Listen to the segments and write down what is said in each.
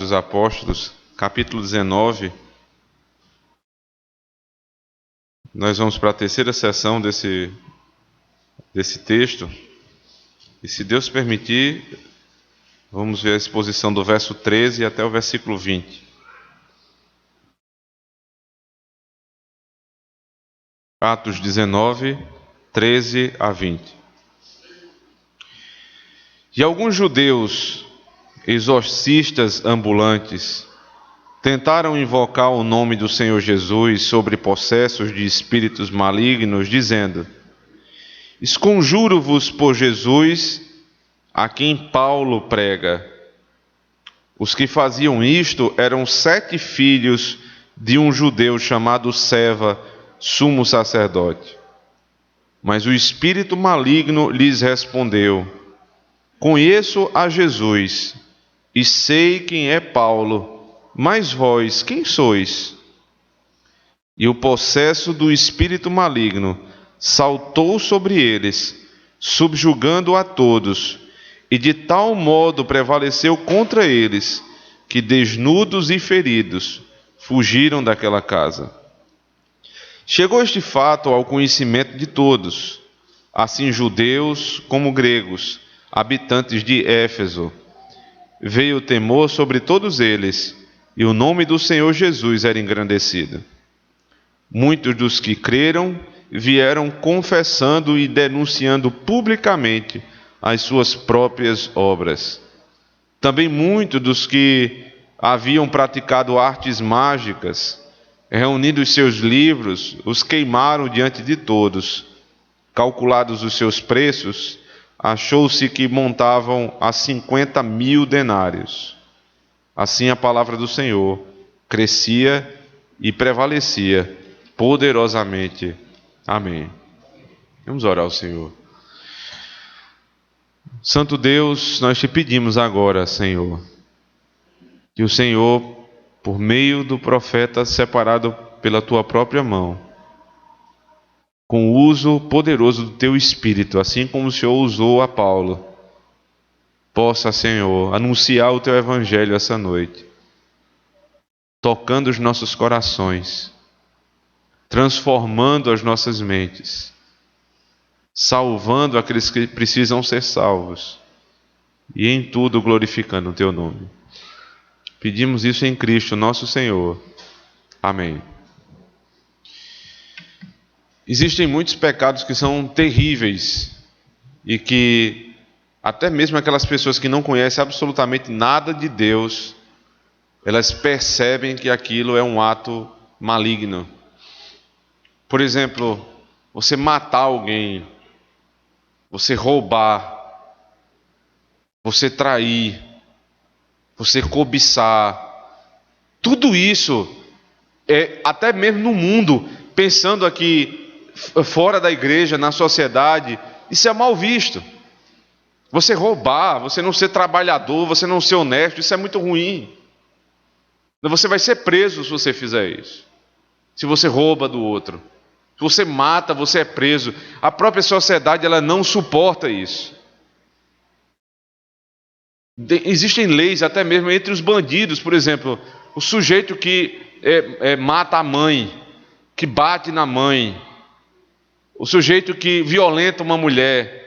dos Apóstolos, capítulo 19. Nós vamos para a terceira sessão desse texto. E se Deus permitir, vamos ver a exposição do verso 13 até o versículo 20. Atos 19, 13 a 20. E alguns judeus, exorcistas ambulantes, tentaram invocar o nome do Senhor Jesus sobre possessos de espíritos malignos, dizendo: esconjuro-vos por Jesus, a quem Paulo prega. Os que faziam isto eram 7 filhos de um judeu chamado Seva, sumo sacerdote. Mas o espírito maligno lhes respondeu: conheço a Jesus e sei quem é Paulo, mas vós quem sois? E o possesso do espírito maligno saltou sobre eles, subjugando a todos, e de tal modo prevaleceu contra eles, que desnudos e feridos fugiram daquela casa. Chegou este fato ao conhecimento de todos, assim judeus como gregos, habitantes de Éfeso. Veio o temor sobre todos eles, e o nome do Senhor Jesus era engrandecido. Muitos dos que creram vieram confessando e denunciando publicamente as suas próprias obras. Também muitos dos que haviam praticado artes mágicas, reunindo os seus livros, os queimaram diante de todos. Calculados os seus preços, achou-se que montavam a 50.000 denários. Assim a palavra do Senhor crescia e prevalecia poderosamente. Amém. Vamos orar ao Senhor. Santo Deus, nós te pedimos agora, Senhor, que o Senhor, por meio do profeta separado pela tua própria mão, com o uso poderoso do teu Espírito, assim como o Senhor usou a Paulo, possa, Senhor, anunciar o teu evangelho essa noite, tocando os nossos corações, transformando as nossas mentes, salvando aqueles que precisam ser salvos e em tudo glorificando o teu nome. Pedimos isso em Cristo, nosso Senhor. Amém. Existem muitos pecados que são terríveis e que até mesmo aquelas pessoas que não conhecem absolutamente nada de Deus, elas percebem que aquilo é um ato maligno. Por exemplo, você matar alguém, você roubar, você trair, você cobiçar, tudo isso, até mesmo no mundo, pensando aqui fora da igreja, na sociedade, isso é mal visto. Você roubar, você não ser trabalhador, você não ser honesto, isso é muito ruim. Você vai ser preso se você fizer isso. Se você rouba do outro. Se você mata, você é preso. A própria sociedade, ela não suporta isso. Existem leis até mesmo entre os bandidos, por exemplo, o sujeito que mata a mãe, que bate na mãe, o sujeito que violenta uma mulher.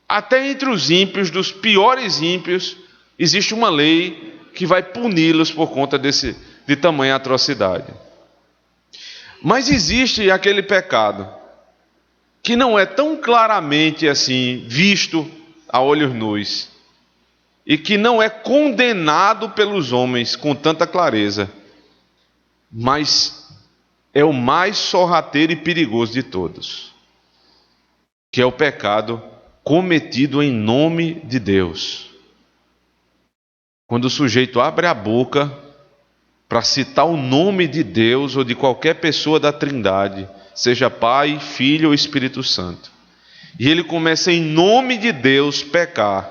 Até entre os ímpios, dos piores ímpios, existe uma lei que vai puni-los por conta de tamanha atrocidade. Mas existe aquele pecado que não é tão claramente assim visto a olhos nus e que não é condenado pelos homens com tanta clareza, mas é o mais sorrateiro e perigoso de todos, que é o pecado cometido em nome de Deus. Quando o sujeito abre a boca para citar o nome de Deus ou de qualquer pessoa da Trindade, seja Pai, Filho ou Espírito Santo, e ele começa em nome de Deus pecar,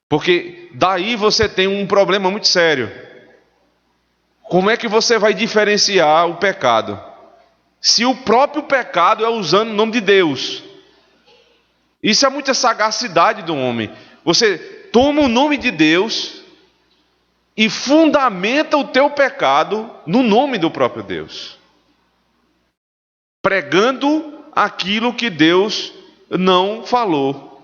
porque daí você tem um problema muito sério. Como é que você vai diferenciar o pecado? Se o próprio pecado é usando o nome de Deus. Isso é muita sagacidade do homem. Você toma o nome de Deus e fundamenta o teu pecado no nome do próprio Deus, pregando aquilo que Deus não falou,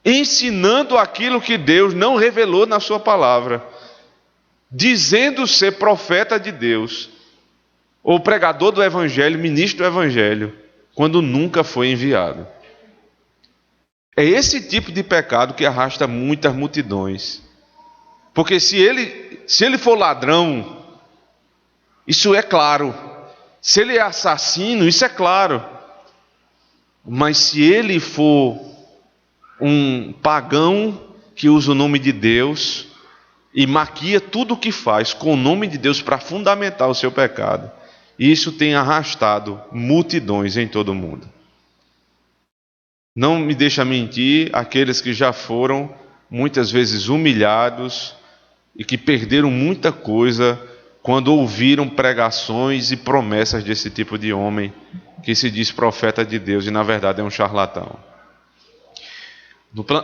ensinando aquilo que Deus não revelou na sua palavra, dizendo ser profeta de Deus, ou pregador do Evangelho, ministro do Evangelho, quando nunca foi enviado. É esse tipo de pecado que arrasta muitas multidões. Porque se ele for ladrão, isso é claro. Se ele é assassino, isso é claro. Mas se ele for um pagão que usa o nome de Deus e maquia tudo o que faz com o nome de Deus para fundamentar o seu pecado, isso tem arrastado multidões em todo o mundo. Não me deixa mentir aqueles que já foram muitas vezes humilhados e que perderam muita coisa quando ouviram pregações e promessas desse tipo de homem que se diz profeta de Deus e na verdade é um charlatão.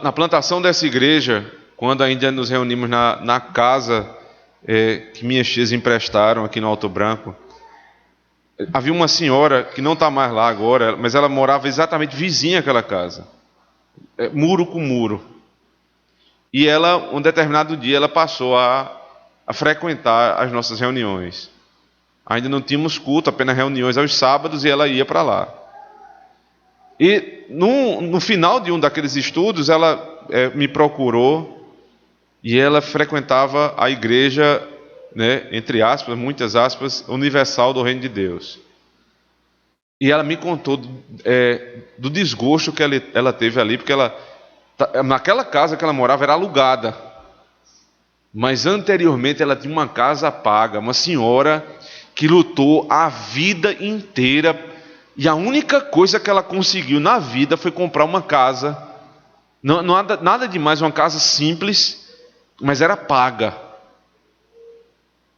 Na plantação dessa igreja, quando ainda nos reunimos na casa que minhas tias emprestaram aqui no Alto Branco, havia uma senhora que não está mais lá agora, mas ela morava exatamente vizinha àquela casa, muro com muro. E ela, um determinado dia, ela passou a frequentar as nossas reuniões. Ainda não tínhamos culto, apenas reuniões aos sábados, e ela ia para lá. E no final de um daqueles estudos, ela me procurou, e ela frequentava a igreja, né, entre aspas, muitas aspas, universal do Reino de Deus. E ela me contou do desgosto que ela teve ali, porque naquela casa que ela morava era alugada. Mas anteriormente ela tinha uma casa paga, uma senhora que lutou a vida inteira, e a única coisa que ela conseguiu na vida foi comprar uma casa. Nada demais, uma casa simples, mas era paga.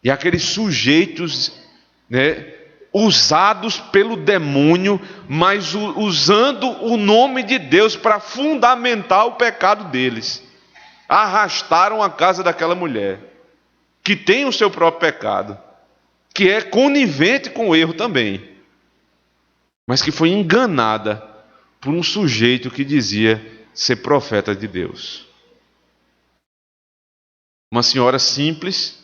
E aqueles sujeitos, né, usados pelo demônio, mas usando o nome de Deus para fundamentar o pecado deles, arrastaram a casa daquela mulher, que tem o seu próprio pecado, que é conivente com o erro também, mas que foi enganada por um sujeito que dizia ser profeta de Deus. Uma senhora simples,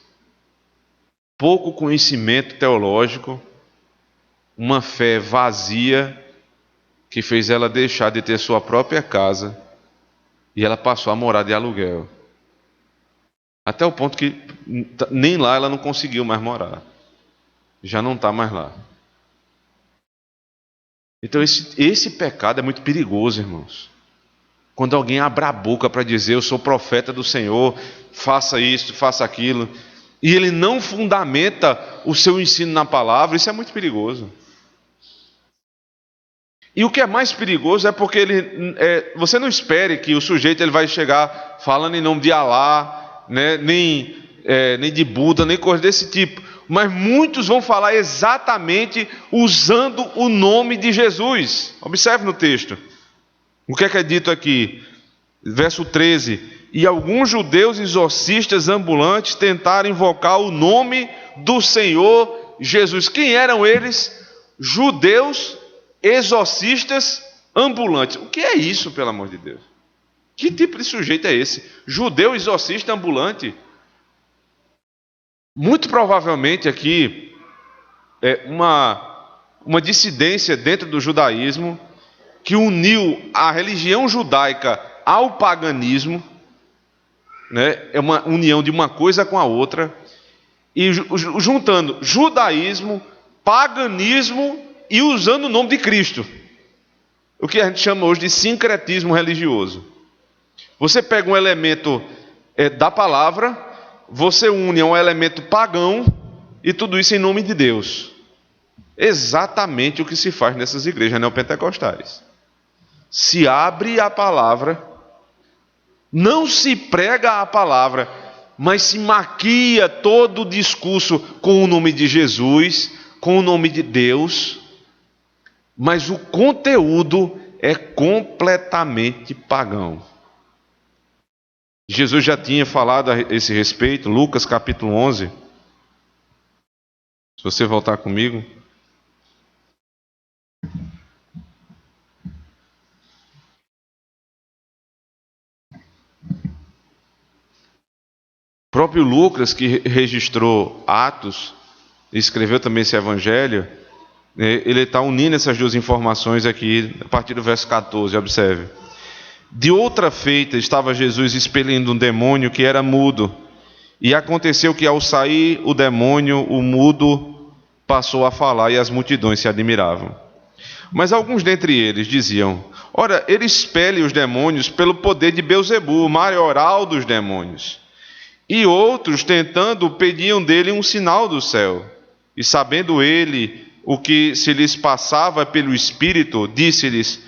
pouco conhecimento teológico, uma fé vazia que fez ela deixar de ter sua própria casa e ela passou a morar de aluguel. Até o ponto que nem lá ela não conseguiu mais morar. Já não está mais lá. Então esse pecado é muito perigoso, irmãos. Quando alguém abre a boca para dizer eu sou profeta do Senhor, faça isso, faça aquilo, e ele não fundamenta o seu ensino na palavra, isso é muito perigoso. E o que é mais perigoso é porque você não espere que o sujeito ele vai chegar falando em nome de Alá, né, nem de Buda, nem coisa desse tipo. Mas muitos vão falar exatamente usando o nome de Jesus. Observe no texto. O que é dito aqui? Verso 13. E alguns judeus exorcistas ambulantes tentaram invocar o nome do Senhor Jesus. Quem eram eles? Judeus exorcistas ambulantes. O que é isso, pelo amor de Deus? Que tipo de sujeito é esse? Judeu exorcista ambulante? Muito provavelmente aqui é uma dissidência dentro do judaísmo que uniu a religião judaica ao paganismo, né? É uma união de uma coisa com a outra, e juntando judaísmo, paganismo e usando o nome de Cristo. O que a gente chama hoje de sincretismo religioso. Você pega um elemento da palavra, você une a um elemento pagão, e tudo isso em nome de Deus. Exatamente o que se faz nessas igrejas neopentecostais. Se abre a palavra, não se prega a palavra, mas se maquia todo o discurso com o nome de Jesus, com o nome de Deus, mas o conteúdo é completamente pagão. Jesus já tinha falado a esse respeito, Lucas capítulo 11. Se você voltar comigo. O próprio Lucas, que registrou Atos, e escreveu também esse evangelho, ele está unindo essas duas informações aqui, a partir do verso 14, observe. De outra feita, estava Jesus expelindo um demônio que era mudo, e aconteceu que ao sair o demônio, o mudo passou a falar, e as multidões se admiravam. Mas alguns dentre eles diziam: ora, ele expele os demônios pelo poder de Beelzebul, o maioral dos demônios. E outros, tentando, pediam dele um sinal do céu. E sabendo ele o que se lhes passava pelo Espírito, disse-lhes: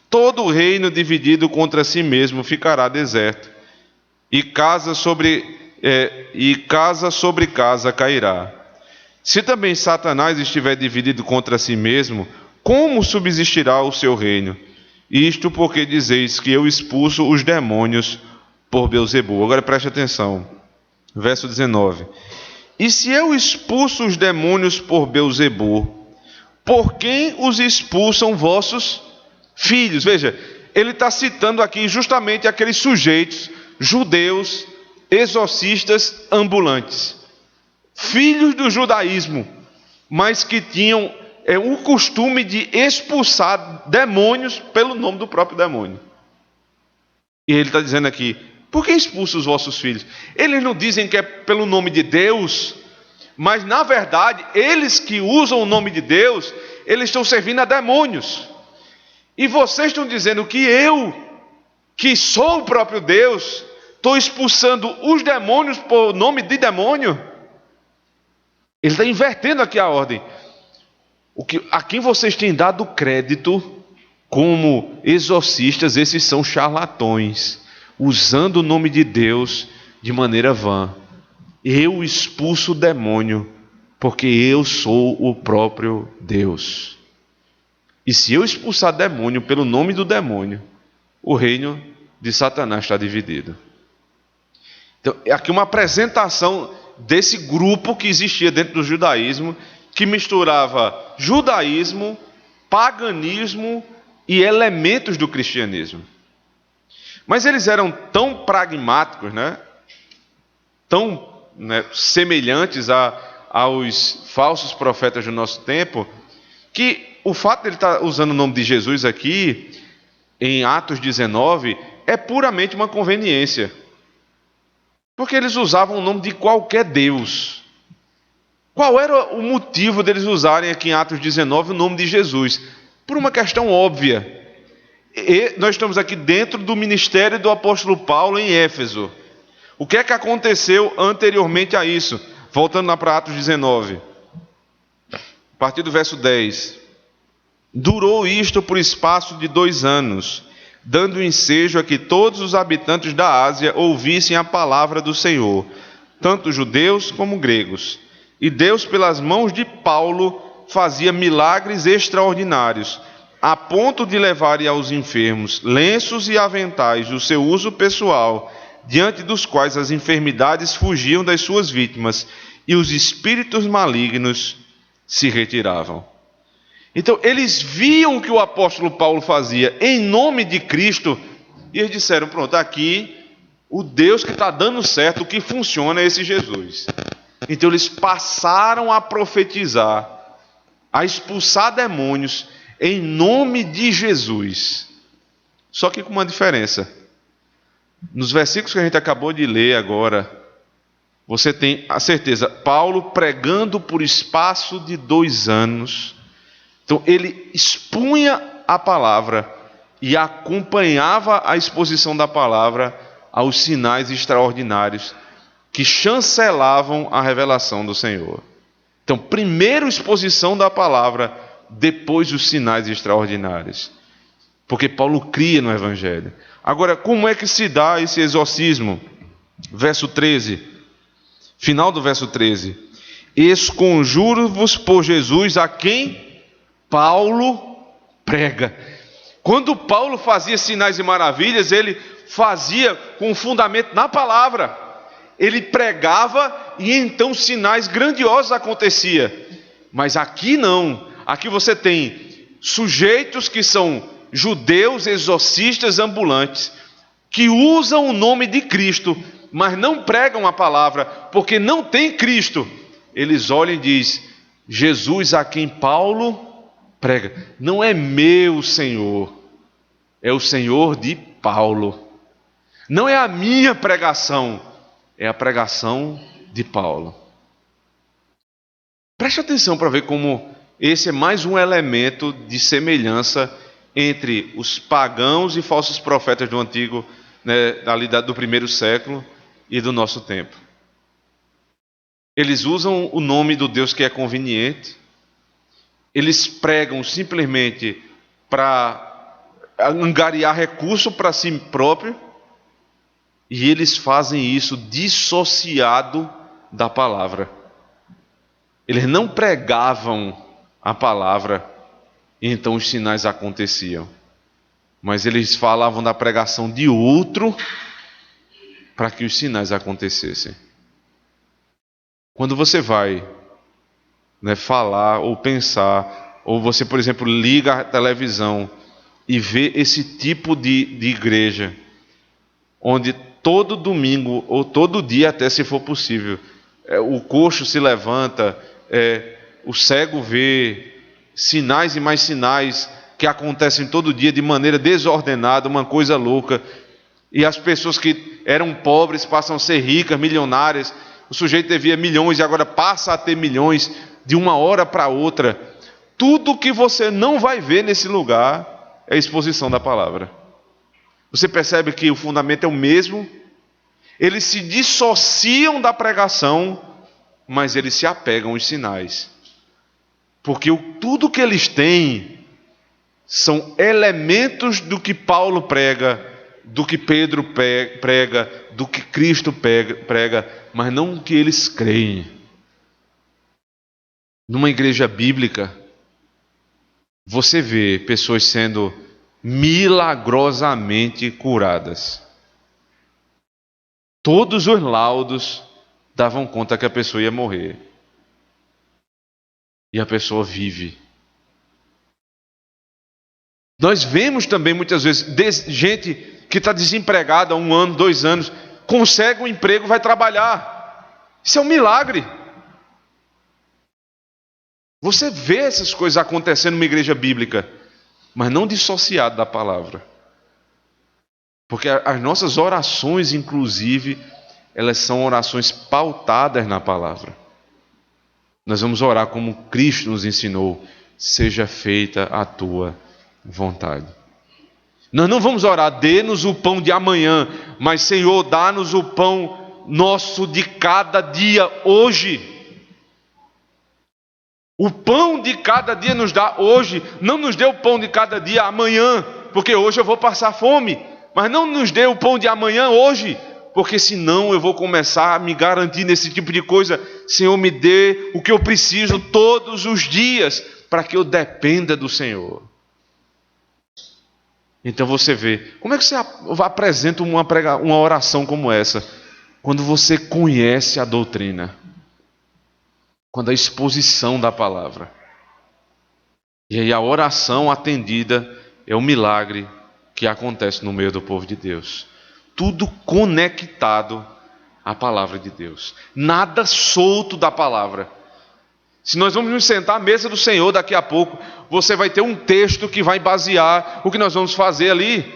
todo o reino dividido contra si mesmo ficará deserto, e casa sobre casa cairá. Se também Satanás estiver dividido contra si mesmo, como subsistirá o seu reino? Isto porque dizeis que eu expulso os demônios por Beelzebul. Agora preste atenção, verso 19. E se eu expulso os demônios por Beelzebul, por quem os expulsam vossos filhos? Veja, ele está citando aqui justamente aqueles sujeitos, judeus, exorcistas ambulantes, filhos do judaísmo, mas que tinham o costume de expulsar demônios pelo nome do próprio demônio. E ele está dizendo aqui: por que expulsa os vossos filhos? Eles não dizem que é pelo nome de Deus, mas na verdade, eles que usam o nome de Deus, eles estão servindo a demônios. E vocês estão dizendo que eu, que sou o próprio Deus, estou expulsando os demônios por nome de demônio? Ele está invertendo aqui a ordem. A quem vocês têm dado crédito como exorcistas, esses são charlatões, usando o nome de Deus de maneira vã. Eu expulso o demônio, porque eu sou o próprio Deus. E se eu expulsar demônio pelo nome do demônio, o reino de Satanás está dividido. Então, aqui uma apresentação desse grupo que existia dentro do judaísmo, que misturava judaísmo, paganismo e elementos do cristianismo. Mas eles eram tão pragmáticos, tão semelhantes aos falsos profetas do nosso tempo, que o fato de ele estar usando o nome de Jesus aqui, em Atos 19, é puramente uma conveniência. Porque eles usavam o nome de qualquer Deus. Qual era o motivo deles usarem aqui em Atos 19 o nome de Jesus? Por uma questão óbvia. E nós estamos aqui dentro do ministério do apóstolo Paulo em Éfeso. O que é que aconteceu anteriormente a isso? Voltando lá para Atos 19. A partir do verso 10. Durou isto por espaço de 2 anos, dando ensejo a que todos os habitantes da Ásia ouvissem a palavra do Senhor, tanto judeus como gregos. E Deus, pelas mãos de Paulo, fazia milagres extraordinários, a ponto de levarem aos enfermos lenços e aventais do seu uso pessoal, diante dos quais as enfermidades fugiam das suas vítimas e os espíritos malignos se retiravam. Então, eles viam o que o apóstolo Paulo fazia em nome de Cristo e eles disseram: pronto, aqui o Deus que está dando certo, o que funciona é esse Jesus. Então eles passaram a profetizar, a expulsar demônios em nome de Jesus. Só que com uma diferença. Nos versículos que a gente acabou de ler agora, você tem a certeza, Paulo pregando por espaço de 2 anos. Então ele expunha a palavra e acompanhava a exposição da palavra aos sinais extraordinários que chancelavam a revelação do Senhor. Então, primeiro exposição da palavra, depois os sinais extraordinários. Porque Paulo cria no Evangelho. Agora, como é que se dá esse exorcismo? Verso 13, final do verso 13. Esconjuro-vos por Jesus a quem Paulo prega. Quando Paulo fazia sinais e maravilhas, ele fazia com fundamento na palavra. Ele pregava e então sinais grandiosos aconteciam. Mas aqui não. Aqui você tem sujeitos que são judeus, exorcistas ambulantes, que usam o nome de Cristo, mas não pregam a palavra, porque não tem Cristo. Eles olham e dizem: Jesus a quem Paulo prega, não é meu Senhor, é o Senhor de Paulo. Não é a minha pregação, é a pregação de Paulo. Preste atenção para ver como esse é mais um elemento de semelhança entre os pagãos e falsos profetas do antigo, ali do primeiro século e do nosso tempo. Eles usam o nome do Deus que é conveniente, eles pregam simplesmente para angariar recurso para si próprio, e eles fazem isso dissociado da palavra. Eles não pregavam a palavra e então os sinais aconteciam, mas eles falavam da pregação de outro para que os sinais acontecessem. Quando você vai falar ou pensar, ou você, por exemplo, liga a televisão e vê esse tipo de igreja, onde todo domingo, ou todo dia até se for possível, o coxo se levanta, o cego vê, sinais e mais sinais que acontecem todo dia de maneira desordenada, uma coisa louca, e as pessoas que eram pobres passam a ser ricas, milionárias. O sujeito devia milhões e agora passa a ter milhões de uma hora para outra. Tudo que você não vai ver nesse lugar é a exposição da palavra. Você percebe que o fundamento é o mesmo. Eles se dissociam da pregação, mas eles se apegam aos sinais. Porque tudo que eles têm são elementos do que Paulo prega, do que Pedro prega, do que Cristo prega, mas não o que eles creem. Numa igreja bíblica, você vê pessoas sendo milagrosamente curadas. Todos os laudos davam conta que a pessoa ia morrer. E a pessoa vive. Nós vemos também muitas vezes gente que está desempregada há 1 ano, 2 anos, consegue um emprego, vai trabalhar. Isso é um milagre. Você vê essas coisas acontecendo numa igreja bíblica, mas não dissociado da palavra. Porque as nossas orações, inclusive, elas são orações pautadas na palavra. Nós vamos orar como Cristo nos ensinou: seja feita a tua vontade. Nós não vamos orar, dê-nos o pão de amanhã, mas Senhor, dá-nos o pão nosso de cada dia hoje. O pão de cada dia nos dá hoje, não nos dê o pão de cada dia amanhã, porque hoje eu vou passar fome, mas não nos dê o pão de amanhã hoje, porque senão eu vou começar a me garantir nesse tipo de coisa. Senhor, me dê o que eu preciso todos os dias, para que eu dependa do Senhor. Então você vê, como é que você apresenta uma oração como essa? Quando você conhece a doutrina, quando a exposição da palavra. E aí a oração atendida é o milagre que acontece no meio do povo de Deus. Tudo conectado à palavra de Deus. Nada solto da palavra. Se nós vamos nos sentar à mesa do Senhor daqui a pouco, você vai ter um texto que vai basear o que nós vamos fazer ali.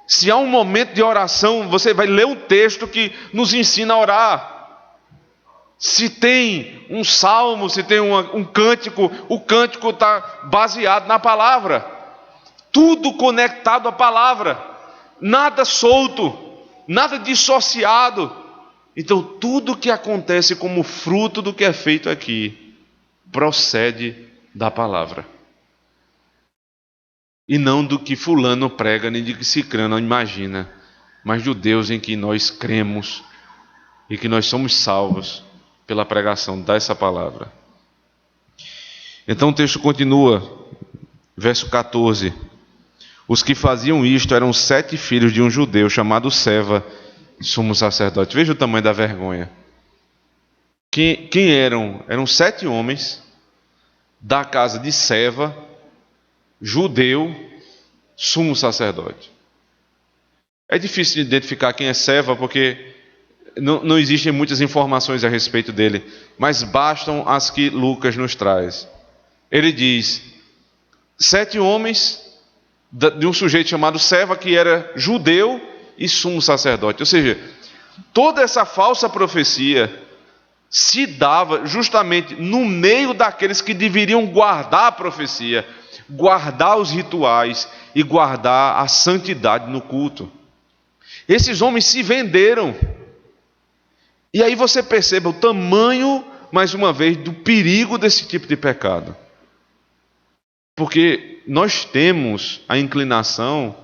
Se há um momento de oração, você vai ler um texto que nos ensina a orar. Se tem um salmo, se tem um cântico, o cântico está baseado na palavra. Tudo conectado à palavra. Nada solto, nada dissociado. Então, tudo que acontece como fruto do que é feito aqui, procede da palavra. E não do que fulano prega, nem do que cicrano imagina, mas do Deus em que nós cremos e que nós somos salvos pela pregação dessa palavra. Então o texto continua, verso 14. Os que faziam isto eram 7 filhos de um judeu chamado Seva, sumo sacerdote. Veja o tamanho da vergonha. Quem eram? Eram 7 homens da casa de Seva, judeu, sumo sacerdote. É difícil de identificar quem é Seva, porque não existem muitas informações a respeito dele, mas bastam as que Lucas nos traz. Ele diz: 7 homens de um sujeito chamado Seva, que era judeu e sumo sacerdote. Ou seja, toda essa falsa profecia se dava justamente no meio daqueles que deveriam guardar a profecia, guardar os rituais e guardar a santidade no culto. Esses homens se venderam. E aí você perceba o tamanho, mais uma vez, do perigo desse tipo de pecado. Porque nós temos a inclinação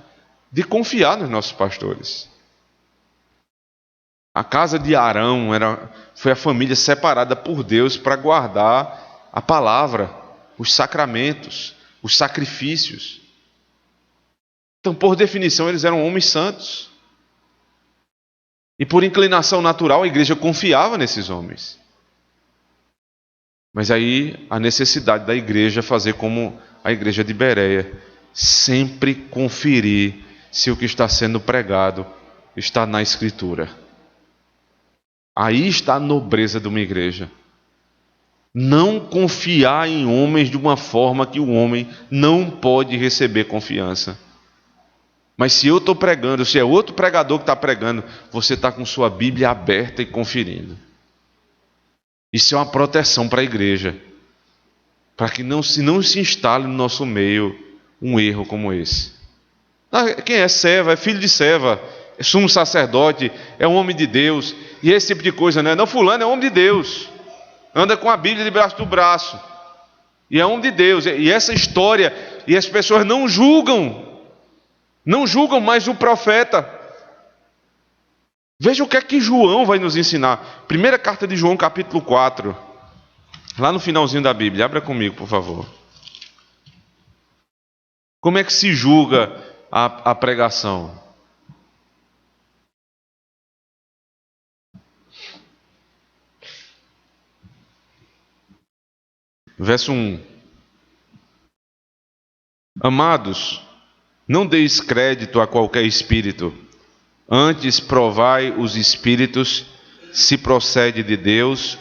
de confiar nos nossos pastores. A casa de Arão foi a família separada por Deus para guardar a palavra, os sacramentos, os sacrifícios. Então, por definição, eles eram homens santos. E por inclinação natural, a igreja confiava nesses homens. Mas aí a necessidade da igreja fazer como a igreja de Bereia, sempre conferir se o que está sendo pregado está na Escritura. Aí está a nobreza de uma igreja. Não confiar em homens de uma forma que o homem não pode receber confiança. Mas se eu estou pregando, se é outro pregador que está pregando, você está com sua Bíblia aberta e conferindo. Isso é uma proteção para a igreja, para que não se instale no nosso meio um erro como esse. Quem é Seva? É filho de Seva, é sumo sacerdote, é um homem de Deus, e esse tipo de coisa, né? Não, fulano é homem de Deus, anda com a Bíblia debaixo do braço, e é homem de Deus. E essa história, e as pessoas não julgam mais o profeta. Veja o que é que João vai nos ensinar. Primeira carta de João, capítulo 4. Lá no finalzinho da Bíblia. Abra comigo, por favor. Como é que se julga a pregação? Verso 1. Amados, não deis crédito a qualquer espírito. Antes provai os espíritos se procede de Deus,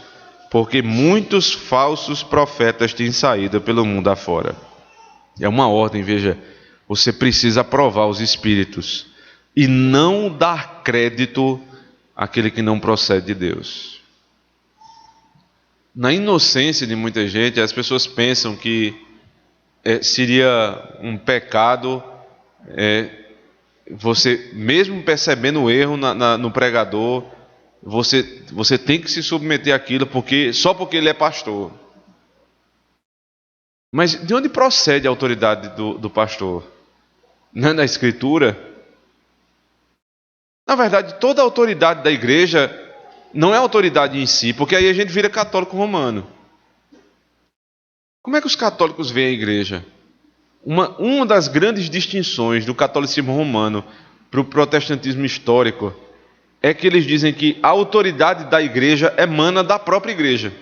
porque muitos falsos profetas têm saído pelo mundo afora. É uma ordem, veja, você precisa provar os espíritos e não dar crédito àquele que não procede de Deus. Na inocência de muita gente, as pessoas pensam que seria um pecado você, mesmo percebendo o erro no pregador, você tem que se submeter àquilo só porque ele é pastor. Mas de onde procede a autoridade do pastor? Não é da Escritura? Na verdade, toda a autoridade da igreja não é autoridade em si, porque aí a gente vira católico romano. Como é que os católicos veem a igreja? Uma das grandes distinções do catolicismo romano para o protestantismo histórico é que eles dizem que a autoridade da igreja emana da própria igreja.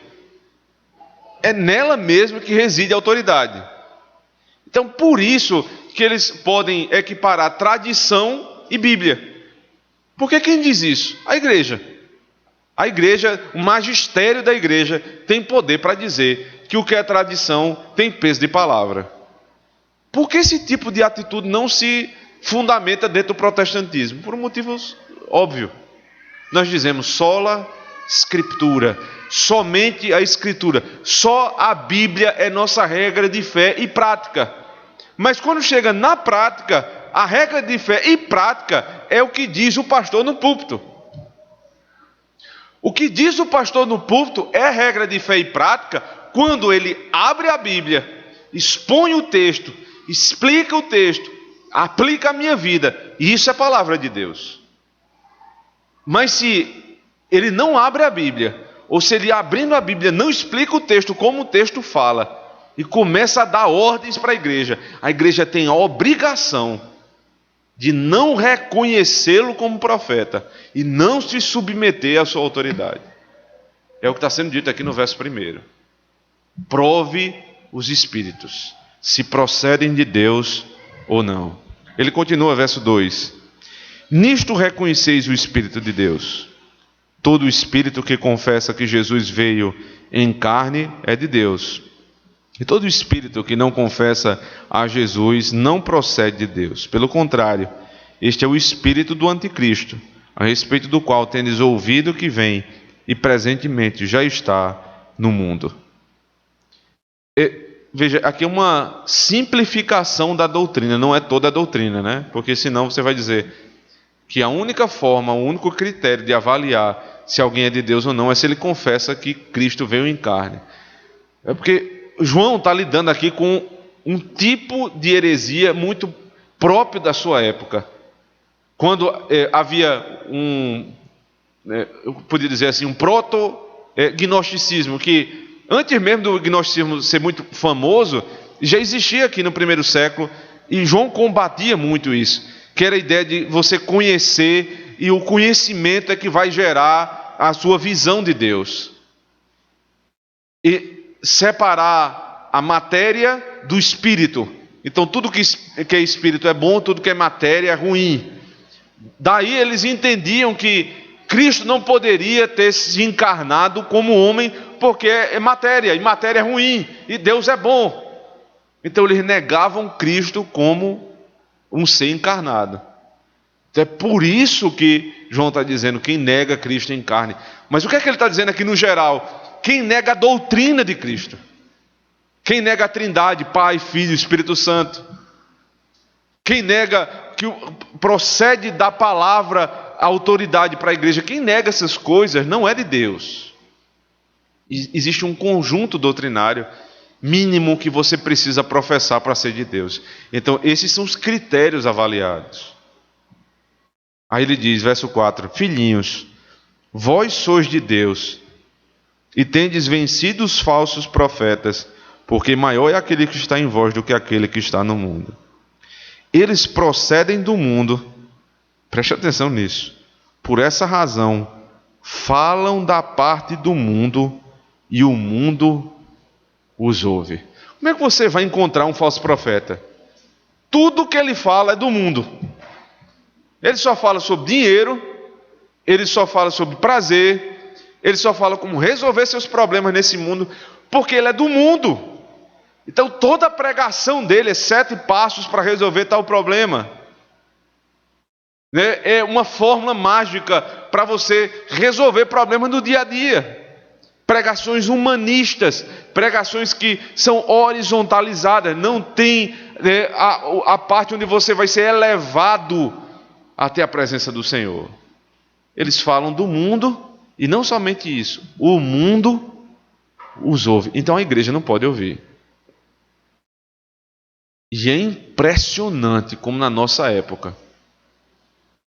É nela mesmo que reside a autoridade. Então, por isso que eles podem equiparar tradição e Bíblia. Porque quem diz isso? A igreja. A igreja, o magistério da igreja, tem poder para dizer que o que é tradição tem peso de palavra. Por que esse tipo de atitude não se fundamenta dentro do protestantismo? Por um motivo óbvio. Nós dizemos sola Scriptura, somente a Escritura. Só a Bíblia é nossa regra de fé e prática. Mas quando chega na prática, a regra de fé e prática é o que diz o pastor no púlpito. O que diz o pastor no púlpito é regra de fé e prática quando ele abre a Bíblia, expõe o texto, explica o texto, aplica a minha vida. E isso é a palavra de Deus. Mas se ele não abre a Bíblia, ou se ele abrindo a Bíblia não explica o texto como o texto fala, e começa a dar ordens para a igreja tem a obrigação de não reconhecê-lo como profeta e não se submeter à sua autoridade. É o que está sendo dito aqui no verso 1. Prove os espíritos, se procedem de Deus ou não. Ele continua, verso 2. Nisto reconheceis o Espírito de Deus. Todo espírito que confessa que Jesus veio em carne é de Deus. E todo espírito que não confessa a Jesus não procede de Deus. Pelo contrário, este é o espírito do anticristo, a respeito do qual tendes ouvido que vem e presentemente já está no mundo. Veja, aqui é uma simplificação da doutrina, não é toda a doutrina, né? Porque senão você vai dizer que a única forma, o único critério de avaliar se alguém é de Deus ou não é se ele confessa que Cristo veio em carne. É porque João está lidando aqui com um tipo de heresia muito próprio da sua época. Quando havia eu podia dizer assim, um proto-gnosticismo, que antes mesmo do gnosticismo ser muito famoso, já existia aqui no primeiro século, e João combatia muito isso, que era a ideia de você conhecer, e o conhecimento é que vai gerar a sua visão de Deus. E separar a matéria do espírito. Então tudo que é espírito é bom, tudo que é matéria é ruim. Daí eles entendiam que Cristo não poderia ter se encarnado como homem, porque é matéria, e matéria é ruim, e Deus é bom. Então eles negavam Cristo como um ser encarnado. Então é por isso que João está dizendo, quem nega Cristo em carne. Mas o que é que ele está dizendo aqui no geral? Quem nega a doutrina de Cristo. Quem nega a Trindade, Pai, Filho, Espírito Santo. Quem nega que procede da palavra a autoridade para a igreja. Quem nega essas coisas não é de Deus. Existe um conjunto doutrinário mínimo que você precisa professar para ser de Deus. Então, esses são os critérios avaliados. Aí ele diz, verso 4: Filhinhos, vós sois de Deus, e tendes vencido os falsos profetas, porque maior é aquele que está em vós do que aquele que está no mundo. Eles procedem do mundo, preste atenção nisso, por essa razão, falam da parte do mundo, e o mundo os ouve. Como é que você vai encontrar um falso profeta? Tudo que ele fala é do mundo. Ele só fala sobre dinheiro, ele só fala sobre prazer, ele só fala como resolver seus problemas nesse mundo, porque ele é do mundo. Então toda a pregação dele é 7 passos para resolver tal problema. É uma fórmula mágica para você resolver problemas do dia a dia. Pregações humanistas, pregações que são horizontalizadas, não tem a parte onde você vai ser elevado até a presença do Senhor. Eles falam do mundo, e não somente isso, o mundo os ouve. Então a igreja não pode ouvir. E é impressionante como na nossa época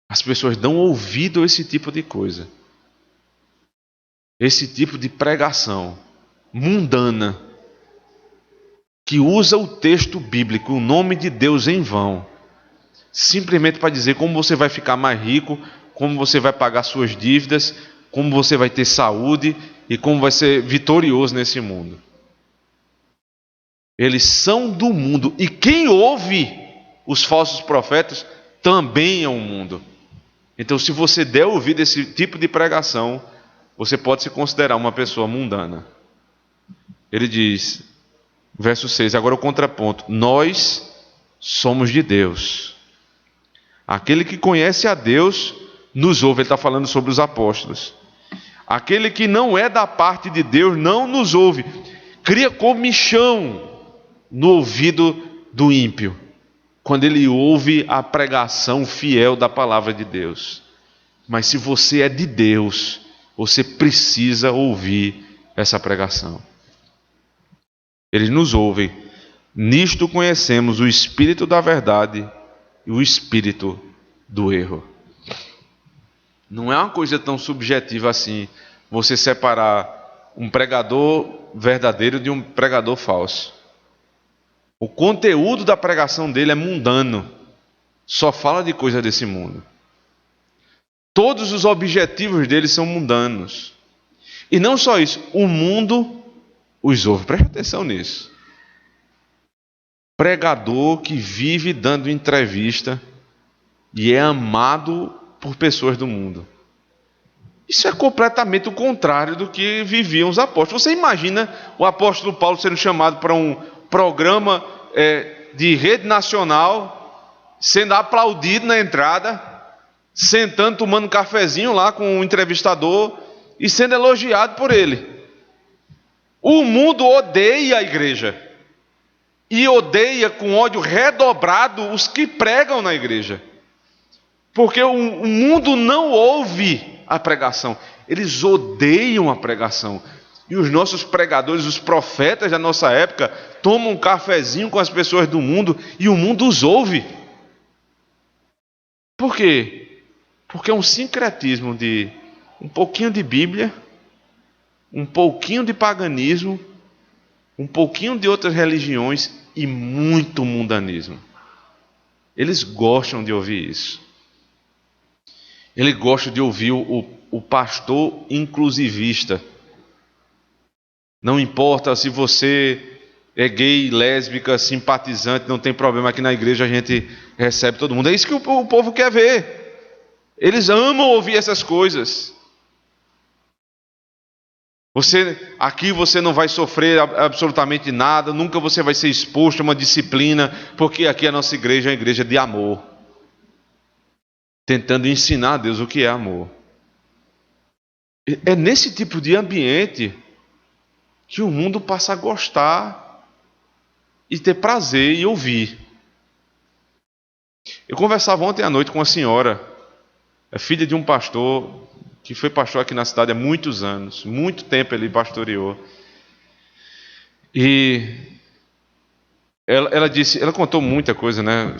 as pessoas dão ouvido a esse tipo de coisa. Esse tipo de pregação mundana, que usa o texto bíblico, o nome de Deus em vão, simplesmente para dizer como você vai ficar mais rico, como você vai pagar suas dívidas, como você vai ter saúde e como vai ser vitorioso nesse mundo. Eles são do mundo, e quem ouve os falsos profetas também é um mundo. Então, se você der ouvido a esse tipo de pregação, você pode se considerar uma pessoa mundana. Ele diz, verso 6, agora o contraponto: nós somos de Deus. Aquele que conhece a Deus nos ouve. Ele está falando sobre os apóstolos. Aquele que não é da parte de Deus não nos ouve. Cria comichão no ouvido do ímpio, quando ele ouve a pregação fiel da palavra de Deus. Mas se você é de Deus, você precisa ouvir essa pregação. Eles nos ouvem. Nisto conhecemos o espírito da verdade e o espírito do erro. Não é uma coisa tão subjetiva assim, você separar um pregador verdadeiro de um pregador falso. O conteúdo da pregação dele é mundano. só fala de coisa desse mundo. Todos os objetivos deles são mundanos. E não só isso, o mundo os ouve. Preste atenção nisso. Pregador que vive dando entrevista e é amado por pessoas do mundo. Isso é completamente o contrário do que viviam os apóstolos. Você imagina o apóstolo Paulo sendo chamado para um programa de rede nacional, sendo aplaudido na entrada, sentando, tomando um cafezinho lá com o entrevistador e sendo elogiado por ele. O mundo odeia a igreja e odeia com ódio redobrado os que pregam na igreja, porque o mundo não ouve a pregação, eles odeiam a pregação. E os nossos pregadores, os profetas da nossa época, tomam um cafezinho com as pessoas do mundo e o mundo os ouve. Por quê? Porque é um sincretismo de um pouquinho de Bíblia, um pouquinho de paganismo, um pouquinho de outras religiões e muito mundanismo. Eles gostam de ouvir isso. Ele gosta de ouvir o pastor inclusivista. Não importa se você é gay, lésbica, simpatizante, não tem problema, aqui na igreja a gente recebe todo mundo. É isso que o povo quer ver. Eles amam ouvir essas coisas. Aqui você não vai sofrer absolutamente nada, nunca você vai ser exposto a uma disciplina, porque aqui a nossa igreja é uma igreja de amor. Tentando ensinar a Deus o que é amor. É nesse tipo de ambiente que o mundo passa a gostar e ter prazer em ouvir. Eu conversava ontem à noite com uma senhora, filha de um pastor, que foi pastor aqui na cidade há muitos anos, muito tempo ele pastoreou. E ela contou muita coisa, né?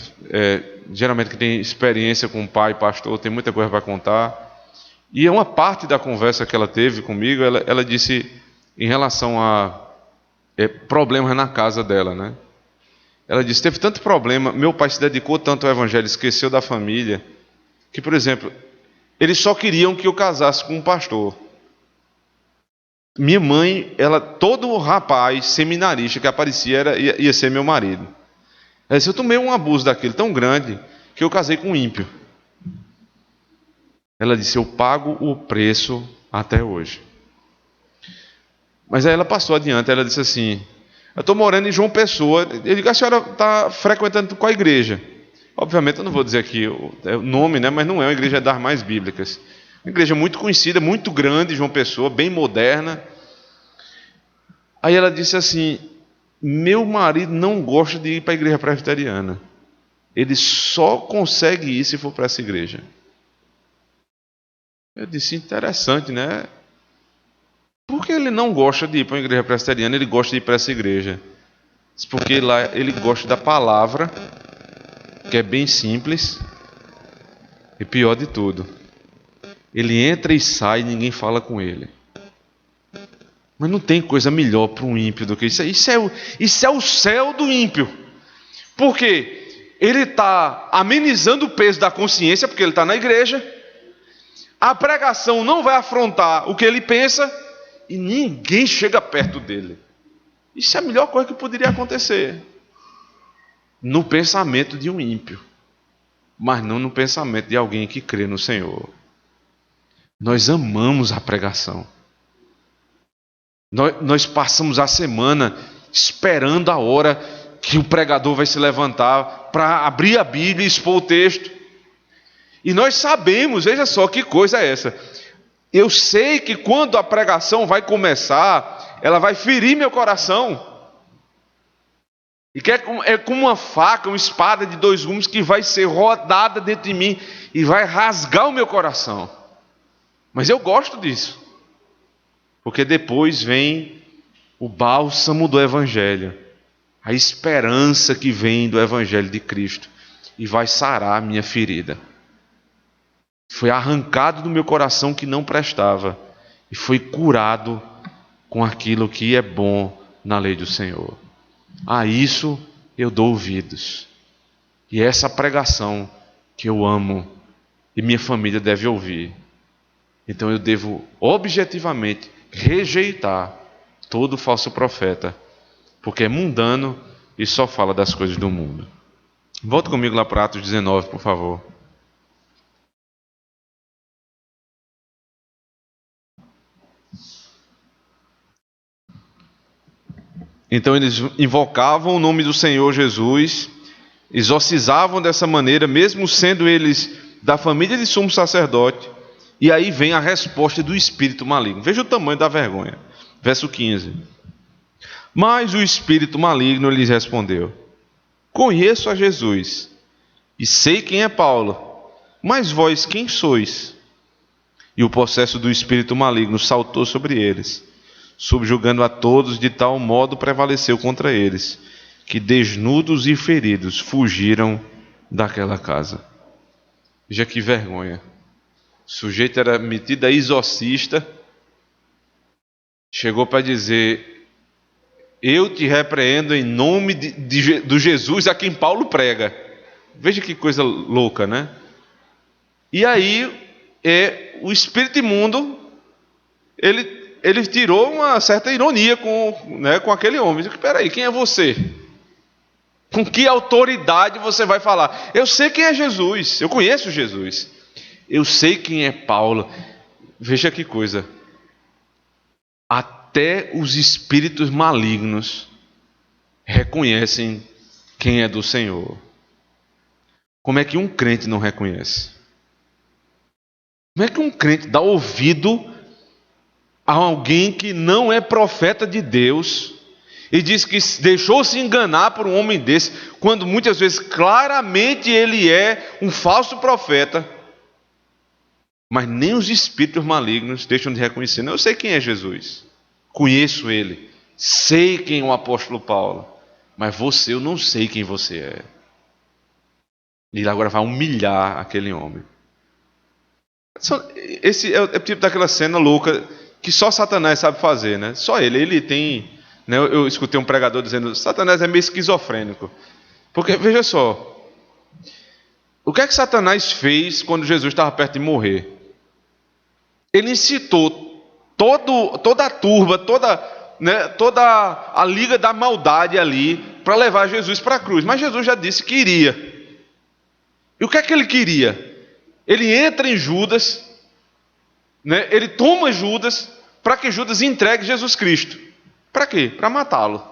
Geralmente quem tem experiência com pai, pastor, tem muita coisa para contar. E uma parte da conversa que ela teve comigo, ela disse em relação a problemas na casa dela, né? Ela disse, teve tanto problema, meu pai se dedicou tanto ao evangelho, esqueceu da família, que, por exemplo, eles só queriam que eu casasse com um pastor. Minha mãe, todo rapaz seminarista que aparecia ia ser meu marido. Ela disse, eu tomei um abuso daquele tão grande que eu casei com um ímpio. Ela disse, eu pago o preço até hoje. Mas aí ela passou adiante, ela disse assim, eu estou morando em João Pessoa. Eu digo, a senhora está frequentando qual igreja? Obviamente eu não vou dizer aqui o nome, né, mas não é uma igreja das mais bíblicas. Uma igreja muito conhecida, muito grande, João Pessoa, bem moderna. Aí ela disse assim, meu marido não gosta de ir para a igreja presbiteriana. Ele só consegue ir se for para essa igreja. Eu disse, interessante, né? Por que ele não gosta de ir para uma igreja presbiteriana, ele gosta de ir para essa igreja? Porque lá ele gosta da palavra, que é bem simples, e pior de tudo, ele entra e sai e ninguém fala com ele. Mas não tem coisa melhor para um ímpio do que isso. Isso é o céu do ímpio. Por quê? Ele está amenizando o peso da consciência, porque ele está na igreja. A pregação não vai afrontar o que ele pensa e ninguém chega perto dele. Isso é a melhor coisa que poderia acontecer no pensamento de um ímpio, mas não no pensamento de alguém que crê no Senhor. Nós amamos a pregação. Nós passamos a semana esperando a hora que o pregador vai se levantar para abrir a Bíblia e expor o texto. E nós sabemos, veja só que coisa é essa. Eu sei que quando a pregação vai começar, ela vai ferir meu coração. E que é como uma faca, uma espada de dois gumes que vai ser rodada dentro de mim e vai rasgar o meu coração. Mas eu gosto disso. Porque depois vem o bálsamo do Evangelho. A esperança que vem do Evangelho de Cristo. E vai sarar a minha ferida. Foi arrancado do meu coração que não prestava. E foi curado com aquilo que é bom na lei do Senhor. A isso eu dou ouvidos. E essa pregação que eu amo e minha família deve ouvir. Então eu devo objetivamente rejeitar todo falso profeta, porque é mundano e só fala das coisas do mundo. Volta comigo lá para Atos 19, por favor. Então eles invocavam o nome do Senhor Jesus, exorcizavam dessa maneira, mesmo sendo eles da família de sumo sacerdote. E aí vem a resposta do espírito maligno. Veja o tamanho da vergonha. Verso 15. Mas o espírito maligno lhes respondeu: conheço a Jesus e sei quem é Paulo, mas vós quem sois? E o possesso do espírito maligno saltou sobre eles, subjugando a todos, de tal modo prevaleceu contra eles, que desnudos e feridos fugiram daquela casa. Veja que vergonha. O sujeito era metido a exorcista, chegou para dizer: eu te repreendo em nome do Jesus a quem Paulo prega. Veja que coisa louca, né? E aí o espírito imundo, ele tirou uma certa ironia com aquele homem. Espera aí, quem é você? Com que autoridade você vai falar? Eu sei quem é Jesus, eu conheço Jesus. Eu sei quem é Paulo. Veja que coisa. Até os espíritos malignos reconhecem quem é do Senhor. Como é que um crente não reconhece? Como é que um crente dá ouvido a alguém que não é profeta de Deus e diz que deixou-se enganar por um homem desse, quando muitas vezes claramente ele é um falso profeta, mas nem os espíritos malignos deixam de reconhecer? Não, eu sei quem é Jesus, conheço ele, sei quem é o apóstolo Paulo, mas você, eu não sei quem você é. E ele agora vai humilhar aquele homem. Esse é o tipo daquela cena louca que só Satanás sabe fazer, né? Só ele tem, né? Eu escutei um pregador dizendo: Satanás é meio esquizofrênico. Porque, veja só, o que é que Satanás fez quando Jesus estava perto de morrer? Ele incitou toda a turba, toda a liga da maldade ali para levar Jesus para a cruz. Mas Jesus já disse que iria. E o que é que ele queria? Ele entra em Judas, né? Ele toma Judas para que Judas entregue Jesus Cristo. Para quê? Para matá-lo.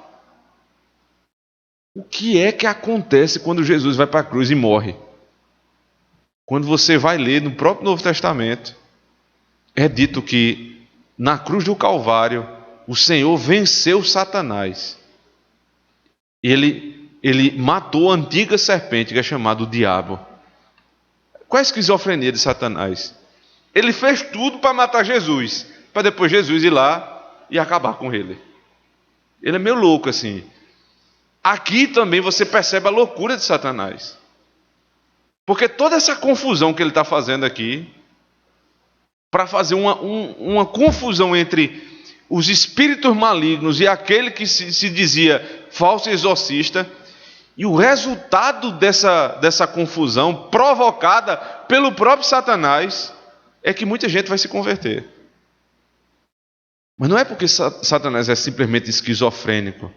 O que é que acontece quando Jesus vai para a cruz e morre? Quando você vai ler no próprio Novo Testamento, é dito que na cruz do Calvário o Senhor venceu Satanás. Ele matou a antiga serpente, que é chamada o diabo. Qual é a esquizofrenia de Satanás? Ele fez tudo para matar Jesus, para depois Jesus ir lá e acabar com ele. Ele é meio louco assim. Aqui também você percebe a loucura de Satanás. Porque toda essa confusão que ele está fazendo aqui, para fazer uma confusão entre os espíritos malignos e aquele que se dizia falso exorcista, e o resultado dessa confusão, provocada pelo próprio Satanás, é que muita gente vai se converter. Mas não é porque Satanás é simplesmente esquizofrênico,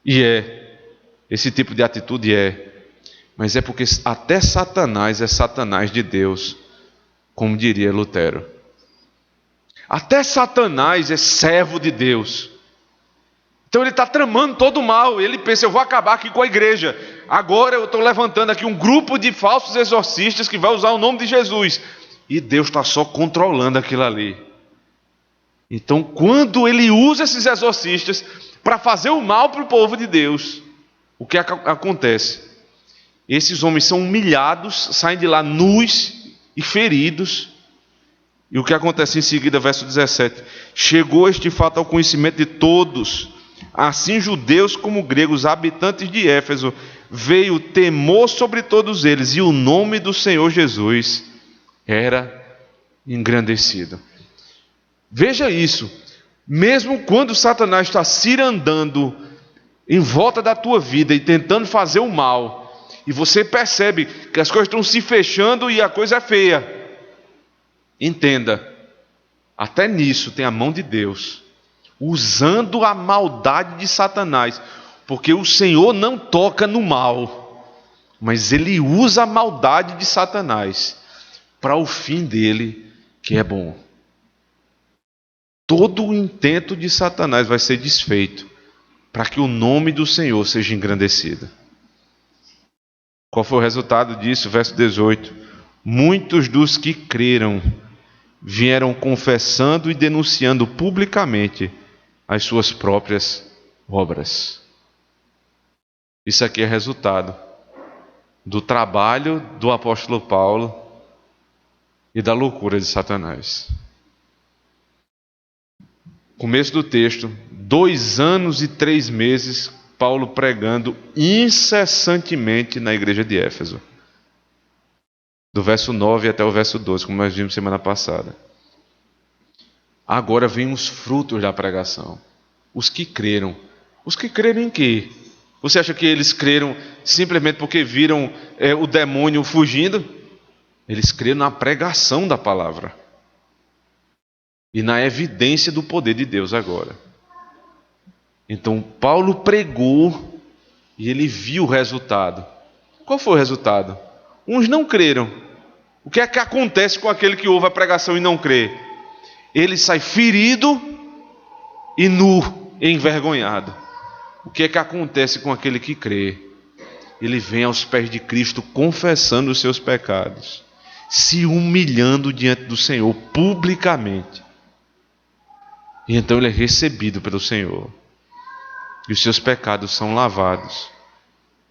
e esse tipo de atitude mas é porque até Satanás é Satanás de Deus, como diria Lutero. Até Satanás é servo de Deus. Então ele está tramando todo o mal. Ele pensa: eu vou acabar aqui com a igreja. Agora eu estou levantando aqui um grupo de falsos exorcistas que vai usar o nome de Jesus. E Deus está só controlando aquilo ali. Então, quando ele usa esses exorcistas para fazer o mal para o povo de Deus, o que acontece? Esses homens são humilhados, saem de lá nus e feridos. E o que acontece em seguida, verso 17: chegou este fato ao conhecimento de todos, assim judeus como gregos, habitantes de Éfeso, veio temor sobre todos eles, e o nome do Senhor Jesus era engrandecido. Veja isso, mesmo quando Satanás está cirandando em volta da tua vida e tentando fazer o mal, E você percebe que as coisas estão se fechando e a coisa é feia. Entenda, até nisso tem a mão de Deus, usando a maldade de Satanás, porque o Senhor não toca no mal, mas Ele usa a maldade de Satanás para o fim dele, que é bom. Todo o intento de Satanás vai ser desfeito para que o nome do Senhor seja engrandecido. Qual foi o resultado disso? Verso 18. Muitos dos que creram vieram confessando e denunciando publicamente as suas próprias obras. Isso aqui é resultado do trabalho do apóstolo Paulo e da loucura de Satanás. Começo do texto, 2 anos e 3 meses, Paulo pregando incessantemente na igreja de Éfeso. Do verso 9 até o verso 12, como nós vimos semana passada. Agora vem os frutos da pregação. Os que creram. Os que creram em quê? Você acha que eles creram simplesmente porque viram o demônio fugindo? Eles creram na pregação da palavra. E na evidência do poder de Deus agora. Então Paulo pregou e ele viu o resultado. Qual foi o resultado? Uns não creram. O que é que acontece com aquele que ouve a pregação e não crê? Ele sai ferido e nu, envergonhado. O que é que acontece com aquele que crê? Ele vem aos pés de Cristo confessando os seus pecados, se humilhando diante do Senhor publicamente. E então ele é recebido pelo Senhor. E os seus pecados são lavados.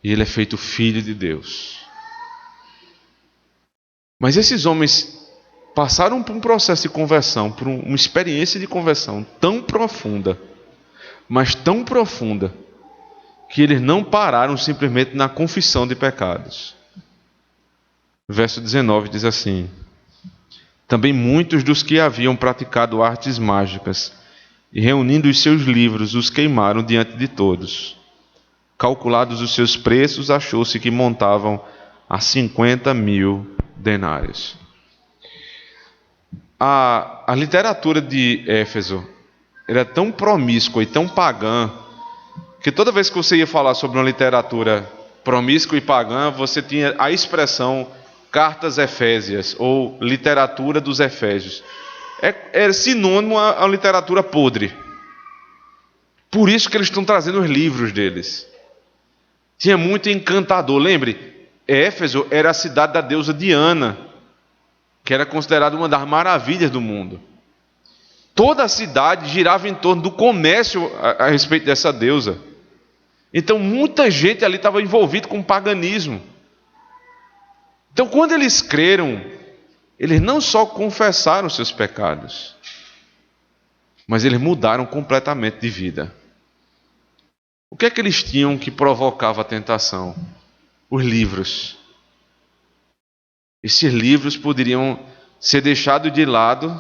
E ele é feito filho de Deus. Mas esses homens passaram por um processo de conversão, por uma experiência de conversão tão profunda, mas tão profunda, que eles não pararam simplesmente na confissão de pecados. Verso 19 diz assim: também muitos dos que haviam praticado artes mágicas, e reunindo os seus livros, os queimaram diante de todos. Calculados os seus preços, achou-se que montavam a 50.000 denários. A literatura de Éfeso era tão promíscua e tão pagã, que toda vez que você ia falar sobre uma literatura promíscua e pagã, você tinha a expressão cartas efésias, ou literatura dos Efésios. É sinônimo à literatura podre. Por isso que eles estão trazendo os livros deles. Tinha muito encantador. Lembre, Éfeso era a cidade da deusa Diana, que era considerada uma das maravilhas do mundo. Toda a cidade girava em torno do comércio a respeito dessa deusa. Então muita gente ali estava envolvida com o paganismo. Então quando eles creram, eles não só confessaram seus pecados, mas eles mudaram completamente de vida. O que é que eles tinham que provocava a tentação? Os livros. Esses livros poderiam ser deixados de lado,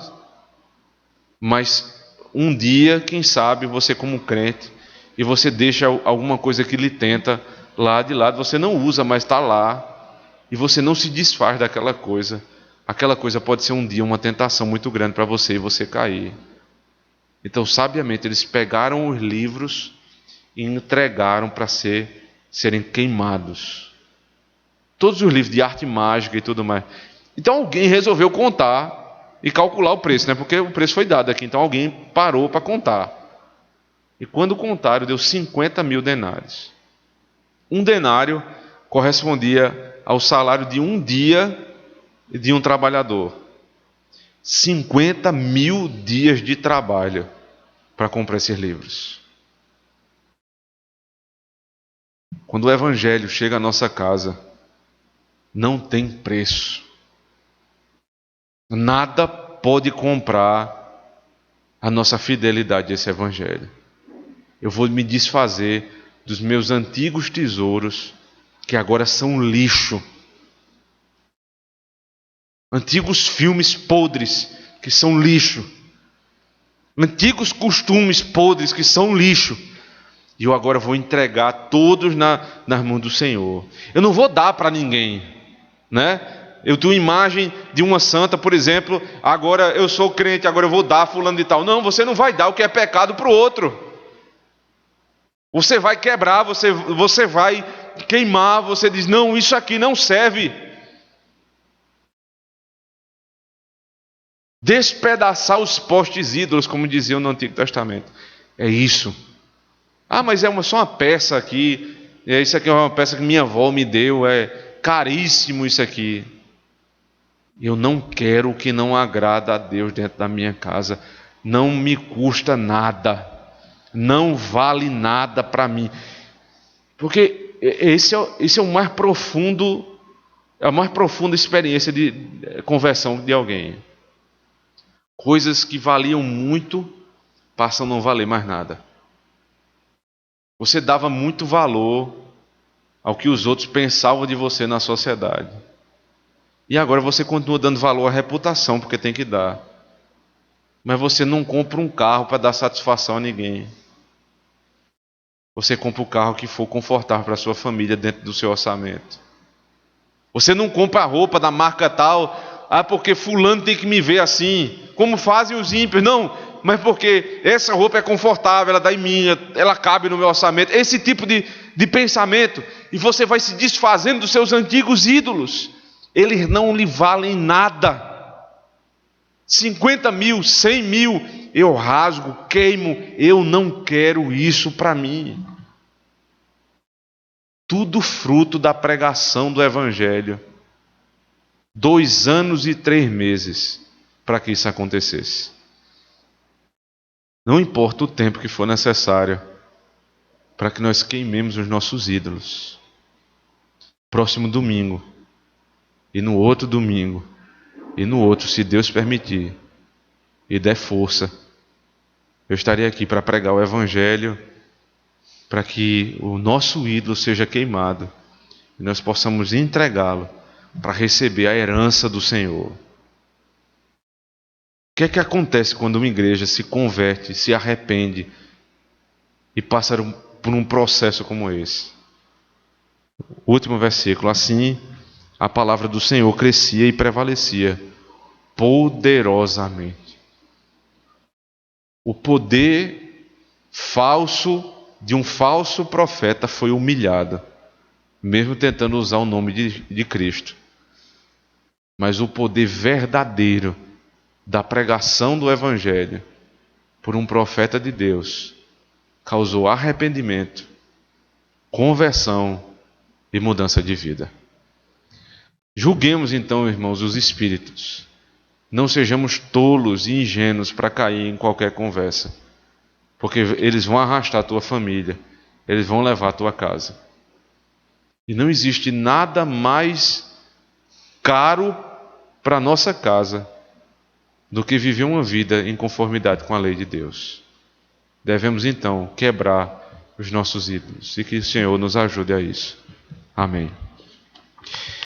mas um dia, quem sabe, você como crente, e você deixa alguma coisa que lhe tenta lá de lado, você não usa, mas está lá, e você não se desfaz daquela coisa. Aquela coisa pode ser um dia uma tentação muito grande para você e você cair. Então, sabiamente, eles pegaram os livros e entregaram para serem queimados. Todos os livros de arte mágica e tudo mais. Então alguém resolveu contar e calcular o preço, né? Porque o preço foi dado aqui, então alguém parou para contar. E quando contaram, deu 50.000 denários. Um denário correspondia ao salário de um dia de um trabalhador. 50.000 dias de trabalho para comprar esses livros. Quando o Evangelho chega à nossa casa, não tem preço. Nada pode comprar a nossa fidelidade a esse Evangelho. Eu vou me desfazer dos meus antigos tesouros, que agora são lixo. Antigos filmes podres, que são lixo. Antigos costumes podres, que são lixo. E eu agora vou entregar todos nas mãos do Senhor. Eu não vou dar para ninguém, né? Eu tenho imagem de uma santa, por exemplo, agora eu sou crente, agora eu vou dar a fulano de tal. Não, você não vai dar o que é pecado para o outro. Você vai quebrar, você vai queimar, você diz, não, isso aqui não serve. Despedaçar os postes ídolos, como diziam no Antigo Testamento. É isso. Ah, mas é só uma peça aqui. Isso aqui é uma peça que minha avó me deu. É caríssimo isso aqui. Eu não quero o que não agrada a Deus dentro da minha casa. Não me custa nada. Não vale nada para mim. Porque esse é o mais profundo, é a mais profunda experiência de conversão de alguém. Coisas que valiam muito passam a não valer mais nada. Você dava muito valor ao que os outros pensavam de você na sociedade. E agora você continua dando valor à reputação, porque tem que dar. Mas você não compra um carro para dar satisfação a ninguém. Você compra o carro que for confortável para a sua família dentro do seu orçamento. Você não compra a roupa da marca tal, porque fulano tem que me ver assim, como fazem os ímpios. Não, mas porque essa roupa é confortável, ela dá em mim, ela cabe no meu orçamento. Esse tipo de pensamento. E você vai se desfazendo dos seus antigos ídolos. Eles não lhe valem nada. 50 mil, 100 mil, eu rasgo, queimo. Eu não quero isso para mim. Tudo fruto da pregação do Evangelho. 2 anos e 3 meses para que isso acontecesse. Não importa o tempo que for necessário para que nós queimemos os nossos ídolos. Próximo domingo, e no outro domingo, e no outro, se Deus permitir e der força, eu estarei aqui para pregar o Evangelho, para que o nosso ídolo seja queimado e nós possamos entregá-lo para receber a herança do Senhor. O que é que acontece quando uma igreja se converte, se arrepende e passa por um processo como esse? Último versículo. Assim, a palavra do Senhor crescia e prevalecia poderosamente. O poder falso de um falso profeta foi humilhado, mesmo tentando usar o nome de Cristo. Mas o poder verdadeiro da pregação do Evangelho por um profeta de Deus causou arrependimento, conversão e mudança de vida. Julguemos então, irmãos, os espíritos. Não sejamos tolos e ingênuos para cair em qualquer conversa, porque eles vão arrastar a tua família, eles vão levar a tua casa. E não existe nada mais caro para a nossa casa do que viver uma vida em conformidade com a lei de Deus. Devemos então quebrar os nossos ídolos e que o Senhor nos ajude a isso. Amém.